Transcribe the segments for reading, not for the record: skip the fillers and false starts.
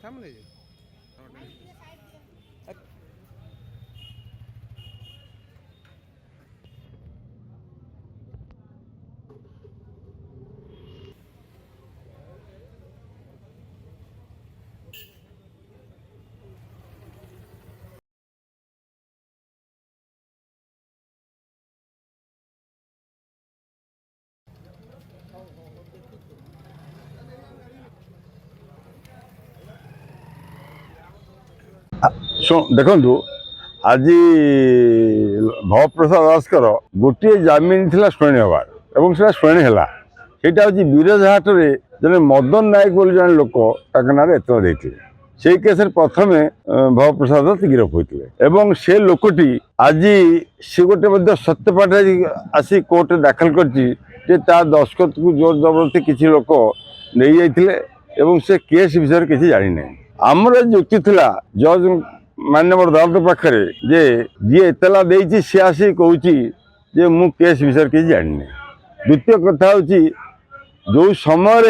देखु आज भवप्रसाद दासकर गोटे जमिन थी शुणी हबार और से शुणी है ସେଇଟା ହେଉଛି ବିରଜାହାଟରେ ଜଣେ ମଦନ ନାୟକ ବୋଲି ଜଣେ ଲୋକ ତାଙ୍କ ନାଁରେ ଏତଲା ଦେଇଥିଲେ। ସେଇ କେସରେ ପ୍ରଥମେ ଭବପ୍ରସାଦ ଗିରଫ ହୋଇଥିଲେ ଏବଂ ସେ ଲୋକଟି ଆଜି ସେ ଗୋଟେ ମଧ୍ୟ ସତ୍ୟପାଠ ଆସି କୋର୍ଟରେ ଦାଖଲ କରିଛି ଯେ ତା ଦସ୍ତଖତକୁ ଜୋର ଜବରଦସ୍ତି କିଛି ଲୋକ ନେଇଯାଇଥିଲେ ଏବଂ ସେ କେସ୍ ବିଷୟରେ କିଛି ଜାଣିନାହିଁ। ଆମର ଯୁକ୍ତି ଥିଲା ଜଜ୍ ମାନ୍ୟବର ଅଦାଲତ ପାଖରେ ଯେ ଯିଏ ଏତଲା ଦେଇଛି ସେ ଆସି କହୁଛି ଯେ ମୁଁ କେସ୍ ବିଷୟରେ କିଛି ଜାଣିନି। ଦ୍ୱିତୀୟ କଥା ହେଉଛି जो समय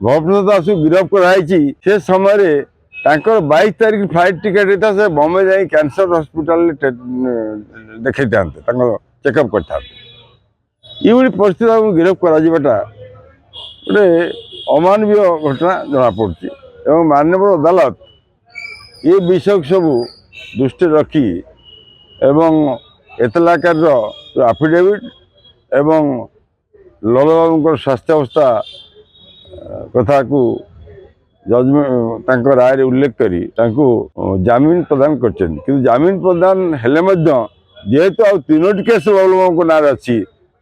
भवप्रसाद दास गिरफ कराई से समय 22 तारीख फ्लाइट टिकेट था से बॉम्बे जाई कैंसर हॉस्पिटल देखते चेकअप करता ये परिस्थिति गिरफ कराटा गोटे अमानवीय घटना जना पड़ी और माननीय अदालत ये विषय सब दृष्टि रखी एवं एतलाकार आफिडेविट एवं ललबाबू स्वास्थ्य अवस्था कथा को जजमेंट राय उल्लेख करी जमीन प्रदान कर जमीन प्रदान हेले जेहेतु आ तीनोटी केस ललबाबू नाँ अच्छी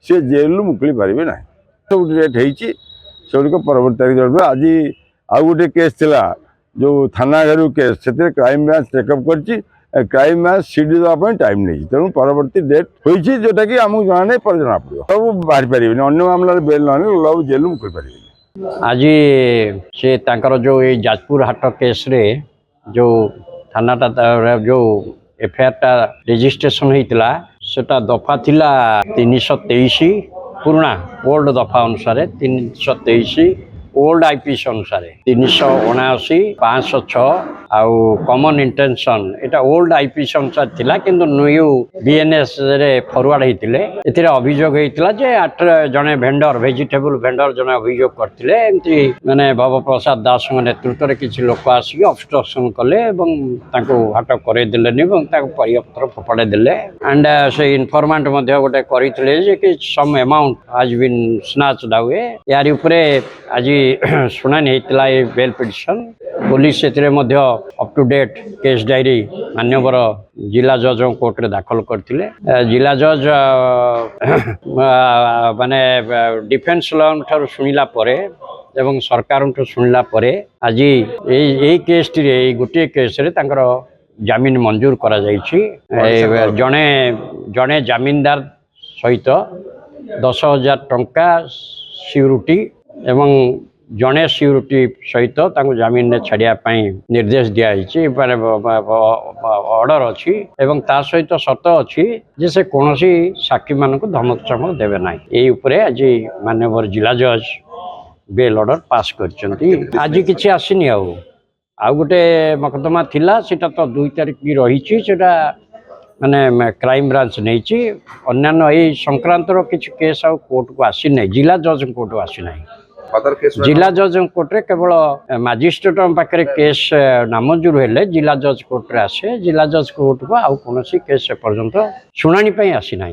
सी जेल मुक्ति पारे ना सब डेट होगी परवर्त तारीख आज आउ गोटे केस थिला जो थाना घेरू केस से क्राइम ब्रांच चेकअप कर क्राइम ब्रांच सीडी देवाई टाइम नहीं तेणु परवर्ती डेट होती जोटा कि आमको जना नहीं पर जना पड़ो सब बाहरी पारे अन्य मामला बेल ना लव जेल मुक्ति पारे। आज से तांकर जो ये जाजपुर हाट केस रे जो थानाटा जो एफआईआर टा रजिस्ट्रेशन होता सेटा दफा थिला 323 पुराना ओल्ड दफा अनुसार 323 ओल्ड आईपीसी अनुसार 379 506 आउ कॉमन इंटेंशन एटा ओल्ड आईपीसी अनुसार थिला किंतु न्यू बीएनएस रे फॉरवर्ड हेतिले एथिरे अभियोग हेतिला जे आठ जने वेंडर वेजिटेबल वेंडर जने अभियोग करथिले एमती माने भवप्रसाद दास नेतृत्व रे किछि लोक आसी ऑब्स्ट्रक्शन कले एवं ताको हाट करे देलेनी एवं ताको परिपत्र फोपाडे देले एंड से इन्फॉर्मेंट मध्ये गोटे करिथिले जे कि some amount has been snatched away यारी ऊपरे आज शुणानी हेतिला ए बेल पिटिशन पुलिस एथिरे मध्ये up to date case diary मान्यवर जिला जज कोर्ट रे दाखल करथिले। जिला जज माने डिफेन्स लॉ ठार सुनिला परे एवं सरकार शुणिला परे आज यही केस रे गोटे केस रे तांकर जमीन मंजूर करा जायछि। जने जने जमीनदार सहित 10,000 टंका सिक्यूरिटी एवं जड़े सिक्यूरिटी सहित जमीन में छाड़िया निर्देश दिखाई ऑर्डर अच्छी एवं ता सहित शर्त अच्छी जे से कौन साक्षी मान धमक चमक देवे ना ये आज माननीय जिला जज बेल ऑर्डर पास कर आज किसी आसनी आउ गोटे मकदमा थिला सेटा तो 2 तारीख की रही माने क्राइम ब्रांच नहीं अन्य ये संक्रांत किसी केस आ कोर्ट को आसी ना जिला जज कोर्ट को आसी ना जिला जज कोर्ट रे केवल मजिस्ट्रेट पाखे केस नामंजूर हेले जिला जज कोर्ट रे आसे जिला जज कोर्ट को आउ कौन केस पर्यंत शुणाणी आसी ना।